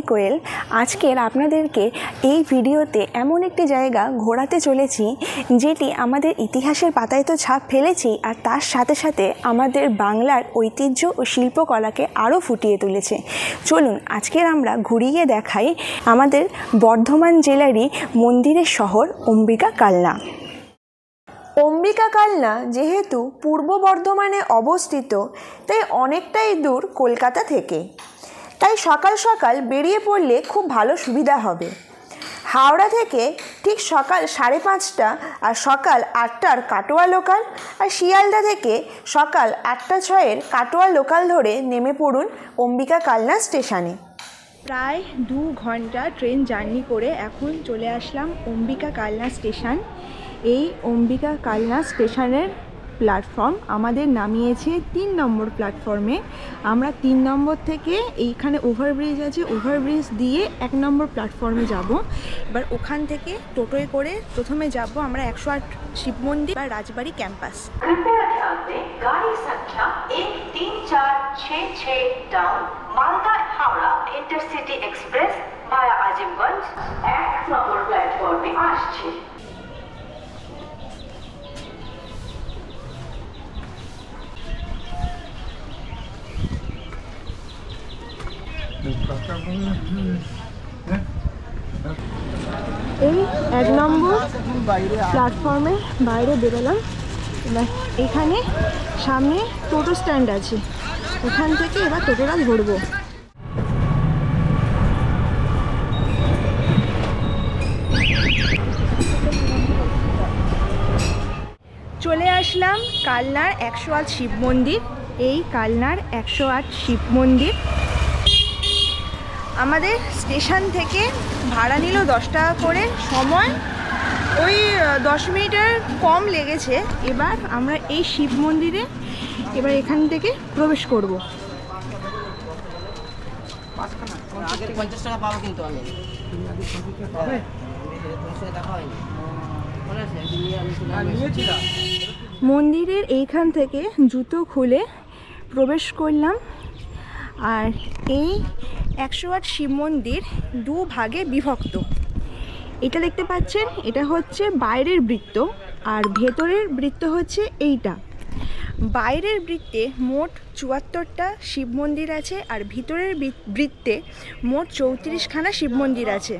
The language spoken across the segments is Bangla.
কোয়েল। আজকের আপনাদেরকে এই ভিডিওতে এমন একটি জায়গা ঘোরাতে চলেছি যেটি আমাদের ইতিহাসের পাতায় তো ছাপ ফেলেছি, আর তার সাথে সাথে আমাদের বাংলার ঐতিহ্য ও শিল্পকলাকে আরও ফুটিয়ে তুলেছে। চলুন আজকের আমরা ঘুরিয়ে দেখাই আমাদের বর্ধমান জেলারই মন্দিরের শহর অম্বিকা কালনা। অম্বিকা কালনা যেহেতু পূর্ব বর্ধমানে অবস্থিত, তাই অনেকটাই দূর কলকাতা থেকে, তাই সকাল সকাল বেরিয়ে পড়লে খুব ভালো সুবিধা হবে। হাওড়া থেকে ঠিক সকাল 5:30 আর সকাল 8টার কাটোয়া লোকাল, আর শিয়ালদা থেকে সকাল 8:06 কাটোয়া লোকাল ধরে নেমে পড়ুন অম্বিকা কালনা স্টেশনে। প্রায় 2 ঘন্টা ট্রেন জার্নি করে এখন চলে আসলাম অম্বিকা কালনা স্টেশন। এই অম্বিকা কালনা স্টেশনের প্ল্যাটফর্ম আমাদের নামিয়েছে 3 নম্বর প্ল্যাটফর্মে। আমরা 3 নম্বর থেকে এইখানে ওভারব্রিজ আছে, ওভারব্রিজ দিয়ে 1 নম্বর প্ল্যাটফর্মে যাব। এবার ওখান থেকে টোটোয় করে প্রথমে যাব আমরা 108 শিব মন্দির বা রাজবাড়ি ক্যাম্পাস। गाड़ी संख्या 13466 down Malda Howrah intercity express भाया आजिमगंज 1 নম্বর প্ল্যাটফর্মে আসছে। এই 1 নম্বর প্ল্যাটফর্মে বাইরে বেরোলাম। এবার এখানে সামনে টোটো স্ট্যান্ড আছে, ওখান থেকে এবার টোটোটা ধরবো। চলে আসলাম কালনার 108 শিব মন্দির। এই কালনার 108 শিব মন্দির আমাদের স্টেশন থেকে ভাড়া নিল 10 টাকা করে, সময় ওই 10 মিনিটের কম লেগেছে। এবার আমরা এই শিব মন্দিরে এবার এখান থেকে প্রবেশ করব। মন্দিরের এইখান থেকে জুতো খুলে প্রবেশ করলাম। আর এই 108 শিব মন্দির 2 ভাগে বিভক্ত। এটা দেখতে পাচ্ছেন, এটা হচ্ছে বাইরের বৃত্ত, আর ভেতরের বৃত্ত হচ্ছে এইটা। বাইরের বৃত্তে মোট 74টা শিব মন্দির আছে, আর ভিতরের বৃত্তে মোট 34খানা শিব মন্দির আছে।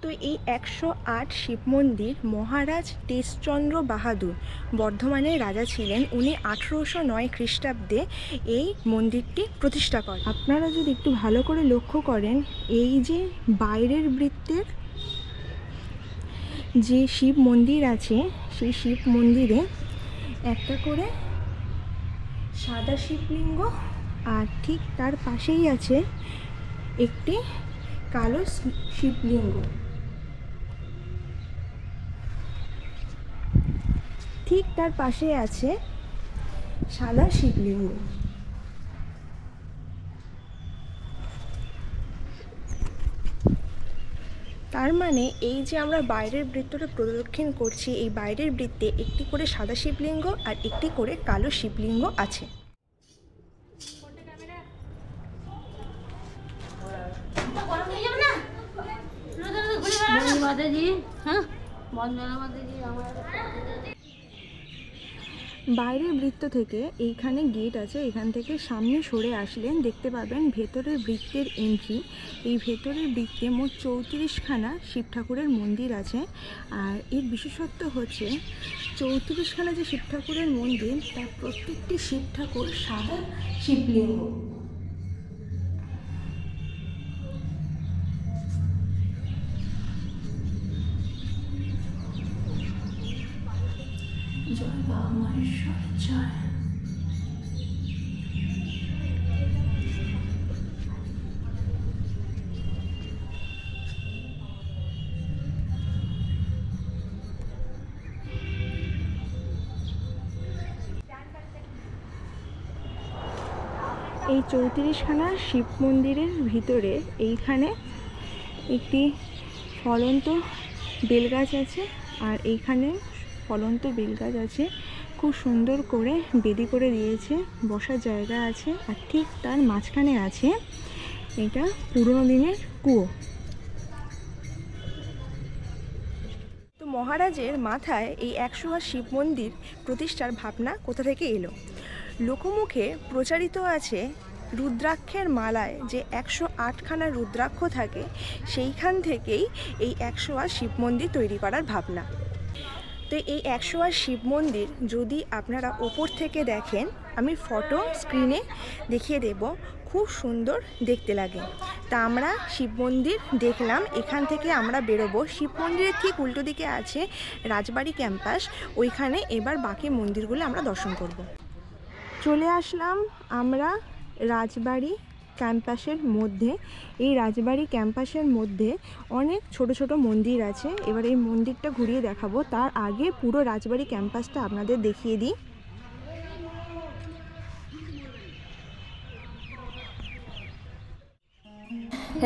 তো এই 108 শিব মন্দির মহারাজ তেজচন্দ্র বাহাদুর বর্ধমানের রাজা ছিলেন। উনি 1809 খ্রিস্টাব্দে এই মন্দিরটি প্রতিষ্ঠা করেন। আপনারা যদি একটু ভালো করে লক্ষ্য করেন, এই যে বাইরের বৃত্তের যে শিব মন্দির আছে, সেই শিব মন্দিরে একটা করে সাদা শিবলিঙ্গ, আর ঠিক তার পাশেই আছে একটি কালো শিবলিঙ্গ। ঠিক তার পাশে আছে সাদা শিবলিঙ্গ। তার মানে এই যে আমরা বাইরের বৃত্তটা প্রদক্ষিণ করছি, এই বাইরের বৃত্তে একটি করে সাদা শিবলিঙ্গ আর একটি করে কালো শিবলিঙ্গ আছে। বাইরের বৃত্ত থেকে এইখানে গেট আছে, এখান থেকে সামনে সরে আসলেন দেখতে পাবেন ভেতরের বৃত্তের এন্ট্রি। এই ভেতরের বৃত্তে মোট 34খানা শিব ঠাকুরের মন্দির আছে। আর এর বিশেষত্ব হচ্ছে 34খানা যে শিব ঠাকুরের মন্দির, তার প্রত্যেকটি শিব ঠাকুর সাদা শিবলিঙ্গ। জয় বাবা মহেশ্বর জয়। এই 34খানা শিব মন্দিরের ভিতরে এইখানে একটি ফলন্ত বেলগাছ আছে, আর এইখানে ফলন্ত বেলগাছ আছে, খুব সুন্দর করে বেদি করে দিয়েছে, বসার জায়গা আছে, আর ঠিক তার মাঝখানে আছে এটা পুরনো দিনের কুয়ো। তো মহারাজের মাথায় এই 108 শিব মন্দির প্রতিষ্ঠার ভাবনা কোথা থেকে এলো? লোকমুখে প্রচারিত আছে রুদ্রাক্ষের মালায় যে 108খানা রুদ্রাক্ষ থাকে, সেইখান থেকেই এই 108 শিব মন্দির তৈরি করার ভাবনা। তো এই 108 শিব মন্দির যদি আপনারা ওপর থেকে দেখেন, আমি ফটো স্ক্রিনে দেখিয়ে দেব, খুব সুন্দর দেখতে লাগে। তা আমরা শিব মন্দির দেখলাম, এখান থেকে আমরা বেরোবো। শিব মন্দিরের ঠিক উল্টো দিকে আছে রাজবাড়ি ক্যাম্পাস, ওইখানে এবার বাকি মন্দিরগুলো আমরা দর্শন করব। চলে আসলাম আমরা রাজবাড়ি ক্যাম্পাসের মধ্যে। এই রাজবাড়ি ক্যাম্পাসের মধ্যে অনেক ছোট ছোট মন্দির আছে, এবার এই মন্দিরটা ঘুরিয়ে দেখাবো। তার আগে পুরো রাজবাড়ি ক্যাম্পাসটা আপনাদের দেখিয়ে দিই।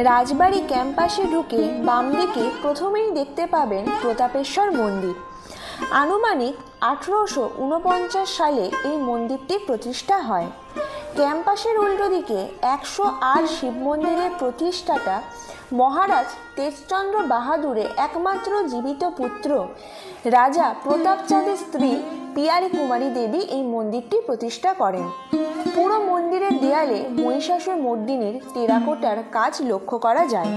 রাজবাড়ি ক্যাম্পাসে ঢুকে বাম দিকে প্রথমেই দেখতে পাবেন প্রতাপেশ্বর মন্দির। আনুমানিক 1849 সালে এই মন্দিরটি প্রতিষ্ঠা হয়। ক্যাম্পাসের উল্টো দিকে 108 শিব মন্দিরের প্রতিষ্ঠাতা মহারাজ তেজচন্দ্র বাহাদুরের একমাত্র জীবিত পুত্র রাজা প্রতাপচাঁদের স্ত্রী পিয়ারি কুমারী দেবী এই মন্দিরটি প্রতিষ্ঠা করেন। পুরো মন্দিরের দেয়ালে মহিষাসুর মর্দিনীর টেরাকোটার কাজ লক্ষ্য করা যায়।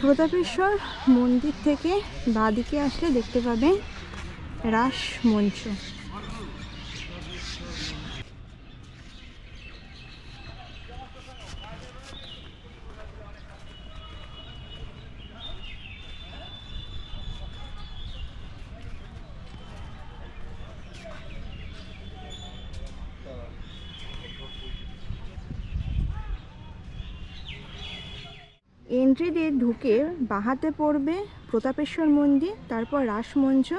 প্রতাপেশ্বর মন্দির থেকে বাঁদিকে আসলে দেখতে পাবেন রাস মঞ্চ। এন্ট্রি দিয়ে ঢুকে বাঁহাতে পড়বে প্রতাপেশ্বর মন্দির, তারপর রাসমঞ্চ,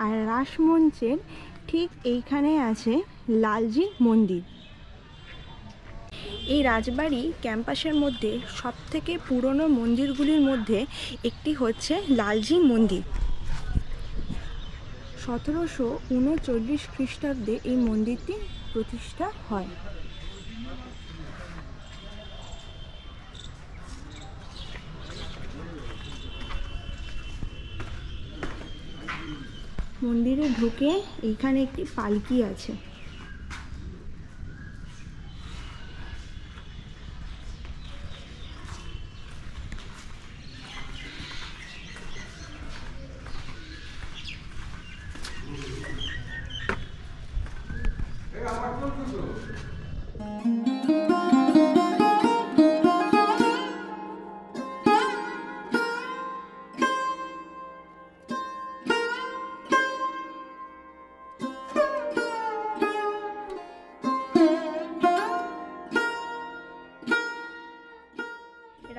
আর রাসমঞ্চের ঠিক এইখানে আছে লালজি মন্দির। এই রাজবাড়ি ক্যাম্পাসের মধ্যে সবথেকে পুরনো মন্দিরগুলির মধ্যে একটি হচ্ছে লালজি মন্দির। 1739 খ্রিস্টাব্দে এই মন্দিরটি প্রতিষ্ঠা হয়। মন্দিরে ঢুকে এইখানে একটি পালকি আছে।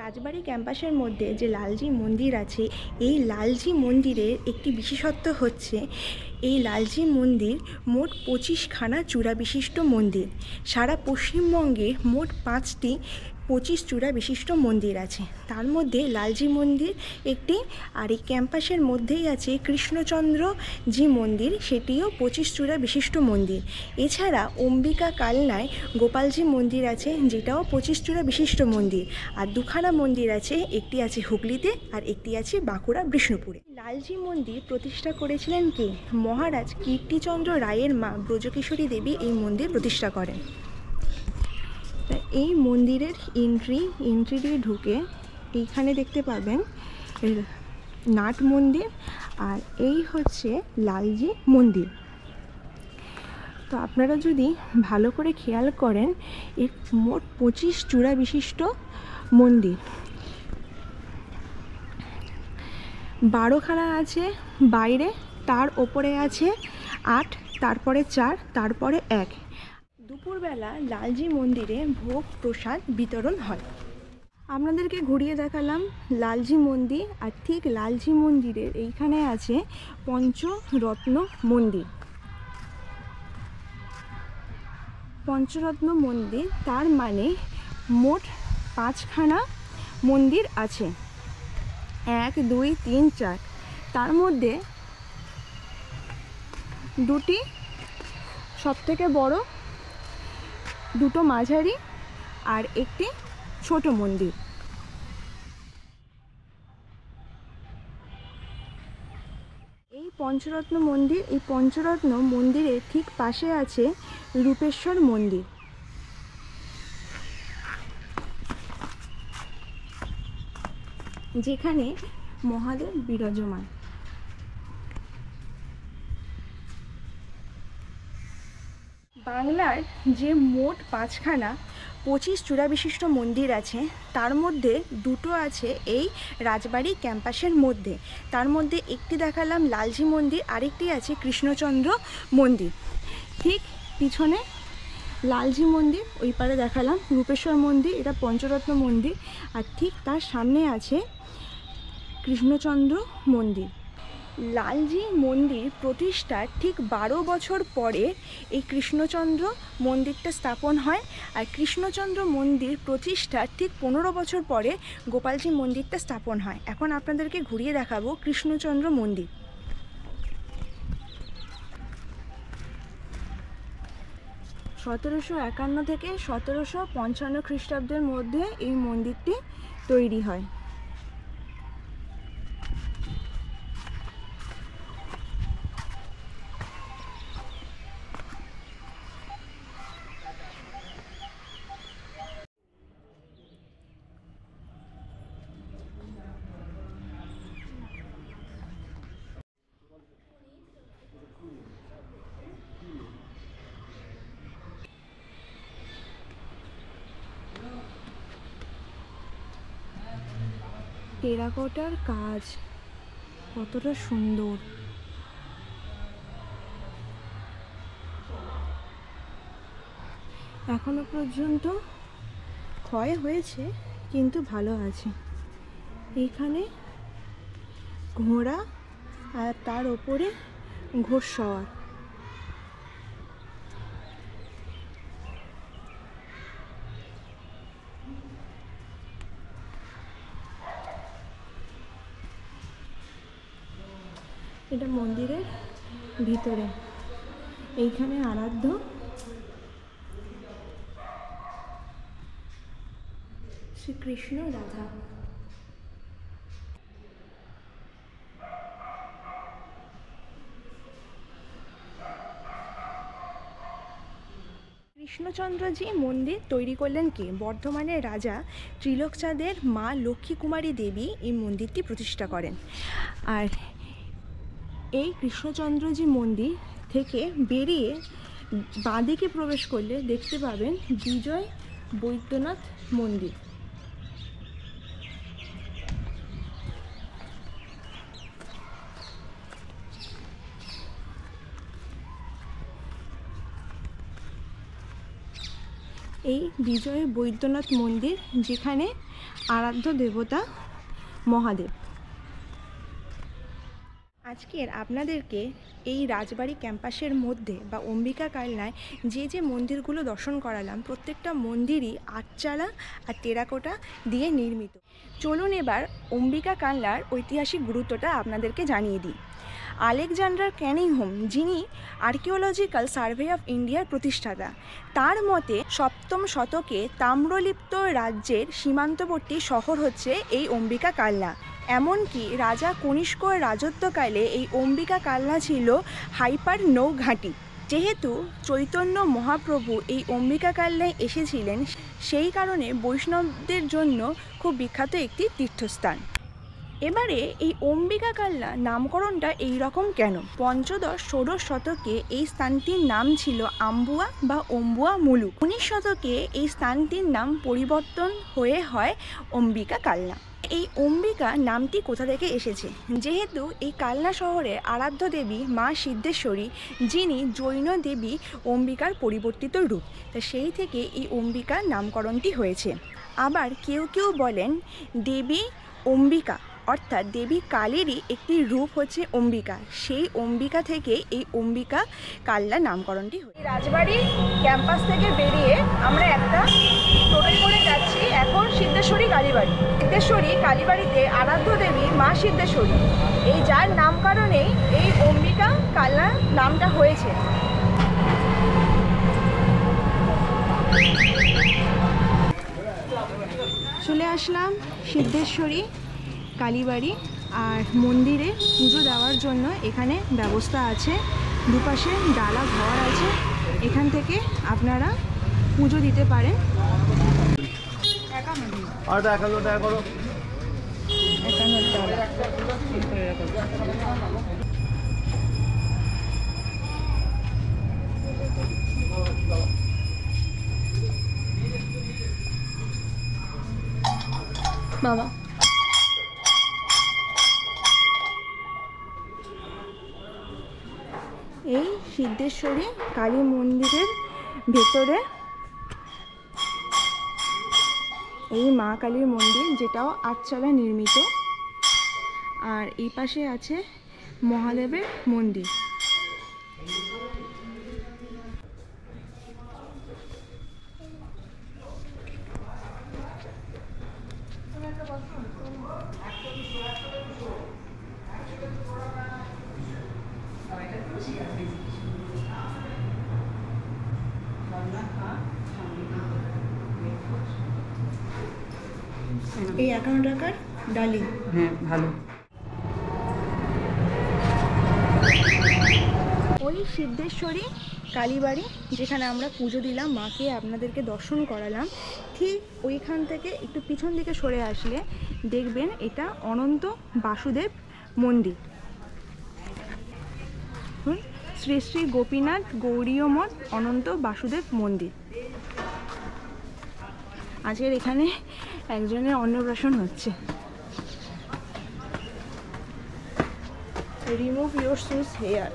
রাজবাড়ি ক্যাম্পাসের মধ্যে যে লালজি মন্দির আছে, এই লালজি মন্দিরের একটি বিশেষত্ব হচ্ছে এই লালজি মন্দির মোট 25খানা চূড়া বিশিষ্ট মন্দির। সারা পশ্চিমবঙ্গে মোট 5টি 25 চূড়া বিশিষ্ট মন্দির আছে, তার মধ্যে লালজি মন্দির একটি। আর এই ক্যাম্পাসের মধ্যেই আছে কৃষ্ণচন্দ্র জি মন্দির, সেটিও 25 চূড়া বিশিষ্ট মন্দির। এছাড়া অম্বিকা কালনায় গোপালজি মন্দির আছে, যেটাও 25 চূড়া বিশিষ্ট মন্দির। আর দুখানা মন্দির আছে, একটি আছে হুগলিতে আর একটি আছে বাঁকুড়া বিষ্ণুপুরে। লালজি মন্দির প্রতিষ্ঠা করেছিলেন কে? মহারাজ কীর্তিচন্দ্র রায়ের মা ব্রজকিশোরী দেবী এই মন্দির প্রতিষ্ঠা করেন। এই মন্দিরের এন্ট্রি দিয়ে ঢুকে এইখানে দেখতে পাবেন নাট মন্দির, আর এই হচ্ছে লালজি মন্দির। তো আপনারা যদি ভালো করে খেয়াল করেন, এর মোট 25 চূড়া বিশিষ্ট মন্দির। 12খানা আছে বাইরে, তার ওপরে আছে 8, তারপরে 4, তারপরে 1। দুপুরবেলা লালজি মন্দিরে ভোগ প্রসাদ বিতরণ হয়। আপনাদেরকে ঘুরিয়ে দেখালাম লালজি মন্দির, আর ঠিক লালজি মন্দিরের এইখানে আছে পঞ্চরত্ন মন্দির। পঞ্চরত্ন মন্দির তার মানে মোট 5খানা মন্দির আছে, 1 2 3 4। তার মধ্যে 2টি সবথেকে বড়, 2টো মাঝারি আর একটি ছোট মন্দির। এই পঞ্চরত্ন মন্দির, এই পঞ্চরত্ন মন্দিরের ঠিক পাশে আছে রূপেশ্বর মন্দির। যেখানে মহাদেব বিরাজমান। বাংলার যে মোট 5খানা 25 চূড়া বিশিষ্ট মন্দির আছে, তার মধ্যে 2টো আছে এই রাজবাড়ি ক্যাম্পাসের মধ্যে। তার মধ্যে একটি দেখালাম লালজি মন্দির, আরেকটি আছে কৃষ্ণচন্দ্র মন্দির। ঠিক পিছনে লালজি মন্দির, ওই পারে দেখালাম রূপেশ্বর মন্দির, এটা পঞ্চরত্ন মন্দির। আর ঠিক তার সামনে আছে কৃষ্ণচন্দ্র মন্দির। লালজি মন্দির প্রতিষ্ঠার ঠিক 12 বছর পরে এই কৃষ্ণচন্দ্র মন্দিরটা স্থাপন হয়, আর কৃষ্ণচন্দ্র মন্দির প্রতিষ্ঠার ঠিক 15 বছর পরে গোপালজি মন্দিরটা স্থাপন হয়। এখন আপনাদেরকে ঘুরিয়ে দেখাবো কৃষ্ণচন্দ্র মন্দির। (1751 থেকে 1755 খ্রিস্টাব্দের মধ্যে এই মন্দিরটি তৈরি হয়। টেরাকোটার কাজ কতটা সুন্দর! এখনো পর্যন্ত ক্ষয় হয়েছে কিন্তু ভালো আছে। এইখানে ঘোড়া আর তার ওপরে ঘোড়সওয়ার। এটা মন্দিরের ভিতরে। এইখানে আরাধ্য শ্রীকৃষ্ণ রাধা। কৃষ্ণচন্দ্রজি মন্দির তৈরি করলেন কে? বর্ধমানের রাজা ত্রিলোকচাঁদের মা লক্ষ্মী কুমারী দেবী এই মন্দিরটি প্রতিষ্ঠা করেন। আর এই কৃষ্ণচন্দ্রজি মন্দির থেকে বেরিয়ে বাঁদিকে প্রবেশ করলে দেখতে পাবেন বিজয় বৈদ্যনাথ মন্দির। এই বিজয় বৈদ্যনাথ মন্দির, যেখানে আরাধ্য দেবতা মহাদেব। আজকের আপনাদেরকে এই রাজবাড়ি ক্যাম্পাসের মধ্যে বা অম্বিকা কালনায় যে যে মন্দিরগুলো দর্শন করালাম, প্রত্যেকটা মন্দিরই আটচালা আর টেরাকোটা দিয়ে নির্মিত। চলুন এবার অম্বিকা কালনার ঐতিহাসিক গুরুত্বটা আপনাদেরকে জানিয়ে দিই। আলেকজান্ডার ক্যানিংহোম, যিনি আর্কিওলজিক্যাল সার্ভে অফ ইন্ডিয়ার প্রতিষ্ঠাতা, তার মতে 7ম শতকে তাম্রলিপ্ত রাজ্যের সীমান্তবর্তী শহর হচ্ছে এই অম্বিকা কালনা। এমনকি রাজা কনিষ্কর রাজত্বকালে এই অম্বিকা কালনা ছিল হাইপার নৌঘাঁটি। যেহেতু চৈতন্য মহাপ্রভু এই অম্বিকা কালনায় এসেছিলেন, সেই কারণে বৈষ্ণবদের জন্য খুব বিখ্যাত একটি তীর্থস্থান। এবারে এই অম্বিকা কালনা নামকরণটা এই রকম কেন? পঞ্চদশ ষোড়শ শতকে এই স্থানটির নাম ছিল আম্বুয়া বা অম্বুয়া মুলুক। 19 শতকে এই স্থানটির নাম পরিবর্তন হয়ে হয় অম্বিকা কালনা। এই অম্বিকা নামটি কোথা থেকে এসেছে? যেহেতু এই কালনা শহরে আরাধ্য দেবী মা সিদ্ধেশ্বরী, যিনি জৈন দেবী অম্বিকার পরিবর্তিত রূপ, তা সেই থেকে এই অম্বিকার নামকরণটি হয়েছে। আবার কেউ কেউ বলেন দেবী অম্বিকা, অর্থাৎ দেবী কালীরই একটি রূপ হচ্ছে অম্বিকা। সেই অম্বিকা থেকে এই অম্বিকা কাল্লা নামকরণটি হয়। রাজবাড়ি ক্যাম্পাস থেকে বেরিয়ে আমরা একটা টোটোয় করে যাচ্ছি এখন সিদ্ধেশ্বরী কালীবাড়ি। সিদ্ধেশ্বরী কালীবাড়িতে আরাধ্য দেবী মা সিদ্ধেশ্বরী, এই যার নাম কারণেই এই অম্বিকা কাল্লা নামটা হয়েছে। চলে আসলাম সিদ্ধেশ্বরী কালীবাড়ি, আর মন্দিরে পুজো দেওয়ার জন্য এখানে ব্যবস্থা আছে। দুপাশে ডালা ঘর আছে, এখান থেকে আপনারা পুজো দিতে পারেন। বাবা এই সিদ্ধেশ্বরী কালী মন্দিরের ভেতরে এই মা কালীর মন্দির, যেটাও আটচালা নির্মিত। আর এই পাশে আছে মহাদেবের মন্দির। এই 51 টাকার ডালি, হ্যাঁ ভালো। ওই সিদ্ধেশ্বরী কালীবাড়ি যেখানে আমরা পুজো দিলাম, মাকে আপনাদেরকে দর্শন করালাম, ঠিক ওইখান থেকে একটু পিছন দিকে সরে আসলে দেখবেন এটা অনন্ত বাসুদেব মন্দির। শ্রী শ্রী গোপীনাথ গৌরীয় মঠ অনন্ত বাসুদেব মন্দির। আজকের এখানে একজনের অন্নপ্রাশন হচ্ছে। Remove your shoes here.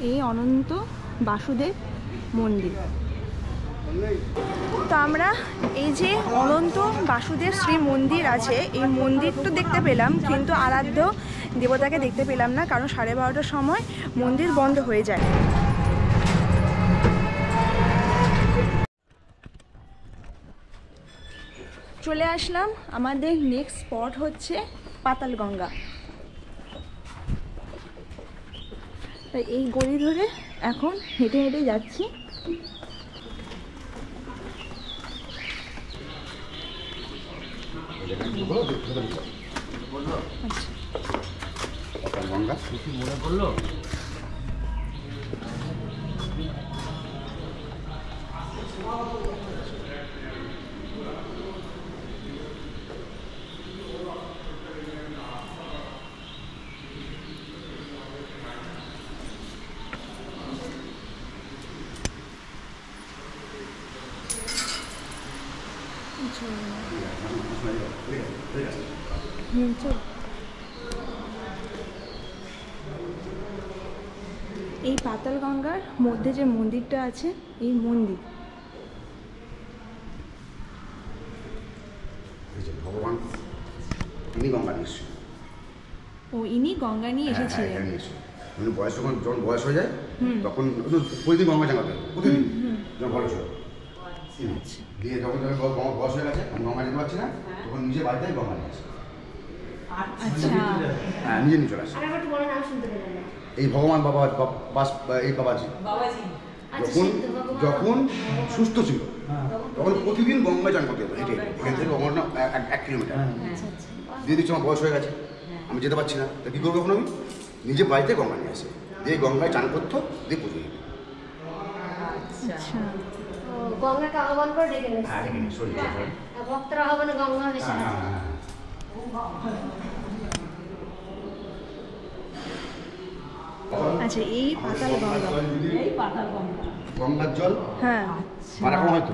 এই অনন্ত বাসুদেব মন্দির। তো আমরা এই যে অনন্ত বাসুদেব শ্রী মন্দির আছে, এই মন্দিরটা দেখতে পেলাম, কিন্তু আরাধ্য দেবতাকে দেখতে পেলাম না, কারণ 12:30টার সময় মন্দির বন্ধ হয়ে যায়। চলে আসলাম, আমাদের নেক্সট স্পট হচ্ছে পাতালগঙ্গা। তাই এই গলি ধরে এখন হেঁটে হেঁটে যাচ্ছি। গঙ্গা মনে করলো এই পাতালগঙ্গার মধ্যে যে মন্দিরটা আছে, এই মন্দির ভগবান ইনি গঙ্গা নিয়ে এসেছেন। ও ইনি গঙ্গা নিয়ে এসেছিলেন। মানে বয়স যখন বয়স হয়ে যায় তখন প্রতিদিন গঙ্গা জানাতে প্রতিদিন যখন বয়স হয় দিয়ে যখন বয়স হয়ে গেছে আমি গঙ্গা যেতে পারছি না, তখন নিজে বাড়িতে গঙ্গা নিয়ে আসে। আচ্ছা, হ্যাঁ নিজে নিয়ে চলে আসে। এই ভগবান বাবা এই বাবাজি যখন যখন সুস্থ ছিল তখন প্রতিদিন গঙ্গা চান করতে হতো হেঁটে, এখান থেকে গঙ্গা 1 কিলোমিটার। দিয়ে দিচ্ছি আমার বয়স হয়ে গেছে, আমি যেতে পারছি না, তা কী করবো এখন আমি নিজে বাড়িতে গঙ্গা নিয়ে আসে, দিয়ে গঙ্গায় চান করতো, দিয়ে পুজো দিত। গঙ্গাকে আহ্বান করে ডেকে নিয়েছে। হ্যাঁ ডেকে নিয়ে শরীর ভক্তরা আহ্বানে গঙ্গা বেশি আছে। আচ্ছা এই পাতালগঙ্গা, গঙ্গার জল হ্যাঁ মানে এখন হয়তো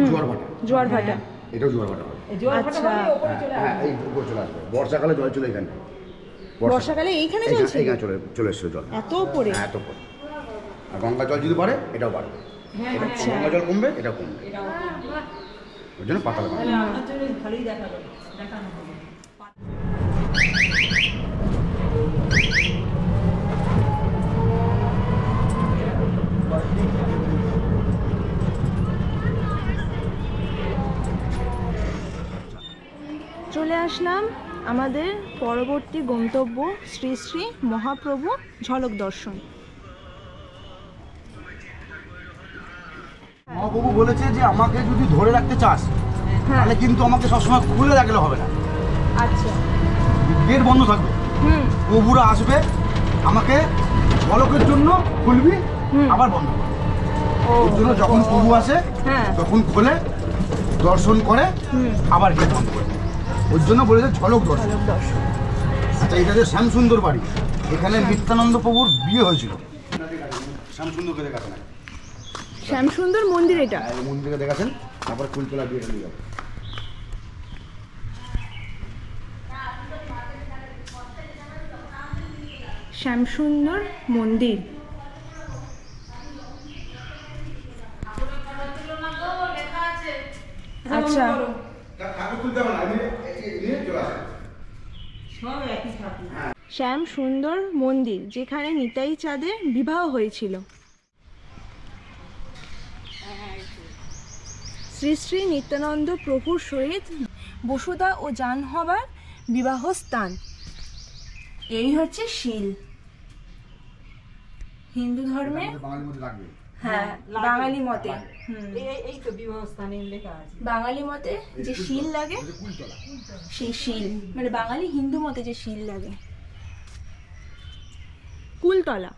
জোয়ার ভাটা, জোয়ার ভাটা, এটাও জোয়ার ভাটা হয়। আচ্ছা হ্যাঁ এই উপর চলে আসবে, বর্ষাকালে জল চলে এখানে। বর্ষাকালে এইখানে চলছে? এইখানে চলে এসছে জল, এত উপরে? হ্যাঁ এত উপরে। আর গঙ্গা জল যদি বাড়ে এটাও বাড়বে, আচ্ছা। গঙ্গা জল কমবে এটাও কমবে, ওই জন্য পাতাল গঙ্গা। চলে আসলাম আমাদের পরবর্তী গন্তব্য শ্রী শ্রী মহাপ্রভু ঝলক দর্শন। মহাপ্রভু বলেছে যে আমাকে যদি ধরে রাখতে চাস তাহলে কিন্তু আমাকে সবসময় খুলে রাখলে হবে না, আচ্ছা। গেট বন্ধ থাকবে, প্রভুরা আসবে, আমাকে ঝলকের জন্য খুলবি আবার বন্ধ করবি। ওর জন্য যখন প্রভু আসে তখন খুলে দর্শন করে আবার গেট বন্ধ করে, ওর জন্য বলেছে ঝলক দর্শন। আচ্ছা, এটা যে শ্যামসুন্দর বাড়ি, এখানে নিত্যানন্দ প্রভুর বিয়ে হয়েছিল। শ্যামসুন্দরকে দেখাচ্ছেন, শ্যামসুন্দর মন্দির, এটা মন্দিরে দেখাচ্ছেন, তারপর ফুলতলা বিয়েটা নিয়ে যাবে। শ্যামসুন্দর মন্দির। আচ্ছা, শ্যাম সুন্দর মন্দির, যেখানে নিতাই চাঁদের বিবাহ হয়েছিল। শ্রী শ্রী নিত্যানন্দ প্রভুর সহিত বসুদা ও জাহ্নবার বিবাহ স্থান। এই হচ্ছে শিল। হিন্দু ধর্মে হ্যাঁ, বাঙালি মতে এই তো বিবাহ স্থানে লেখা আছে। বাঙালি মতে যে শিল লাগে সেই শিল, মানে বাঙালি হিন্দু মতে যে শিল লাগে, কুলতলা।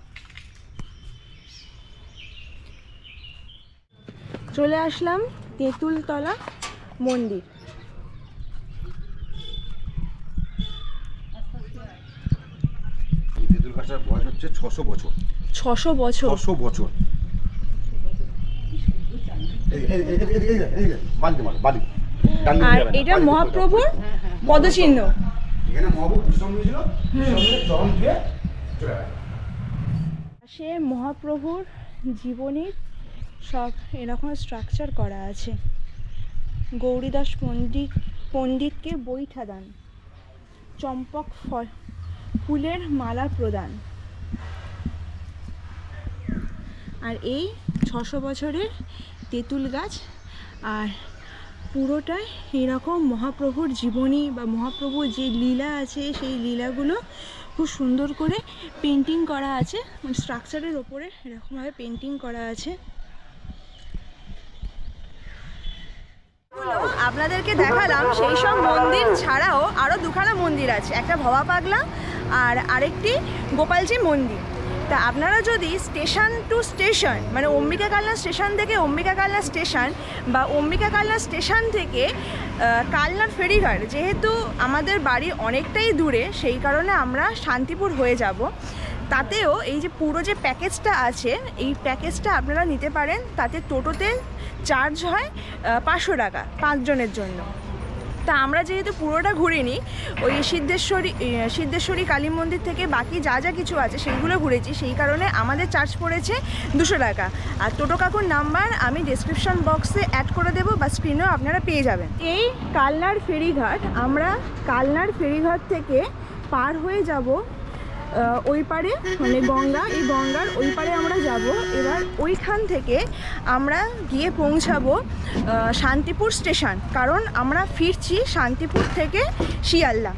চলে আসলাম তেঁতুলতলা মন্দির। তেঁতুল গাছটার বয়স হচ্ছে 600 বছর। 600 বছর? 600 বছর। আর এটা মহাপ্রভুর পদচিহ্ন। এখানে মহাপ্রভু বিশ্রাম নিয়েছিল, চরণ দিয়ে চলে গেল। সে মহাপ্রভুর জীবনীর সব এরকম স্ট্রাকচার করা আছে। গৌরীদাস পণ্ডিতকে বৈঠা দান, চম্পক ফুলের মালা প্রদান। আর এই 600 বছরের তেঁতুল গাছ, আর পুরোটাই এরকম মহাপ্রভুর জীবনী বা মহাপ্রভুর যে লীলা আছে সেই লীলাগুলো খুব সুন্দর করে পেন্টিং করা আছে, মানে স্ট্রাকচারের ওপরে এরকমভাবে পেন্টিং করা আছে। আপনাদেরকে দেখালাম সেই সব মন্দির ছাড়াও আরও দুখানা মন্দির আছে, একটা ভবা পাগলা আর আরেকটি গোপালজি মন্দির। তা আপনারা যদি স্টেশন টু স্টেশন, মানে অম্বিকা কালনা স্টেশন থেকে অম্বিকা কালনা স্টেশন বা অম্বিকা কালনা স্টেশন থেকে কালনার ফেরিঘাট, যেহেতু আমাদের বাড়ি অনেকটাই দূরে সেই কারণে আমরা শান্তিপুর হয়ে যাব, তাতেও এই যে পুরো যে প্যাকেজটা আছে এই প্যাকেজটা আপনারা নিতে পারেন। তাতে টোটোতে চার্জ হয় 500 টাকা 5 জনের জন্য। তা আমরা যেহেতু পুরোটা ঘুরিনি, ওই সিদ্ধেশ্বরী কালী মন্দির থেকে বাকি যা যা কিছু আছে সেইগুলো ঘুরেছি, সেই কারণে আমাদের চার্জ পড়েছে 200 টাকা। আর টোটো কাকুর নাম্বার আমি ডেসক্রিপশন বক্সে অ্যাড করে দেবো বা স্ক্রিনেও আপনারা পেয়ে যাবেন। এই কালনার ফেরিঘাট, আমরা কালনার ফেরিঘাট থেকে পার হয়ে যাব ওই পারে, মানে গঙ্গা, এই গঙ্গার ওই পারে আমরা যাব। এবার ওইখান থেকে আমরা গিয়ে পৌঁছাবো শান্তিপুর স্টেশন, কারণ আমরা ফিরছি শান্তিপুর থেকে শিয়ালদা।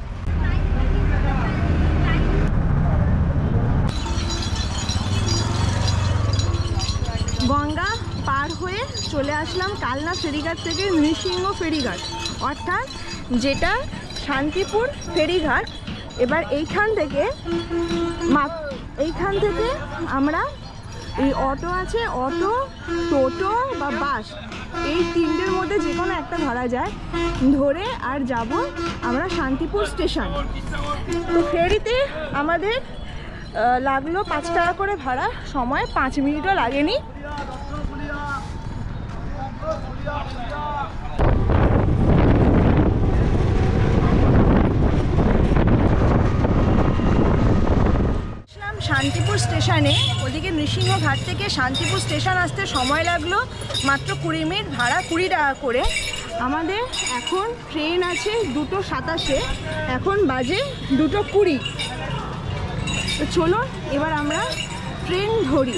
গঙ্গা পার হয়ে চলে আসলাম কালনা ফেরিঘাট থেকে নৃসিংহ ফেরিঘাট, অর্থাৎ যেটা শান্তিপুর ফেরিঘাট। এবার এইখান থেকে আমরা এই অটো আছে, অটো, টোটো বা বাস, এই তিনটের মধ্যে যে কোনো একটা ধরা যায়, ধরে আর যাব আমরা শান্তিপুর স্টেশন। তো ফেরিতে আমাদের লাগলো 5 টাকা করে ভাড়া, সময় 5 মিনিটও লাগেনি। স্টেশনে, ওদিকে নৃসিংহঘাট থেকে শান্তিপুর স্টেশন আসতে সময় লাগলো মাত্র 20 মিনিট, ভাড়া 20 টাকা করে। আমাদের এখন ট্রেন আছে 2:27, এখন বাজে 2:20। তো চলো এবার আমরা ট্রেন ধরি।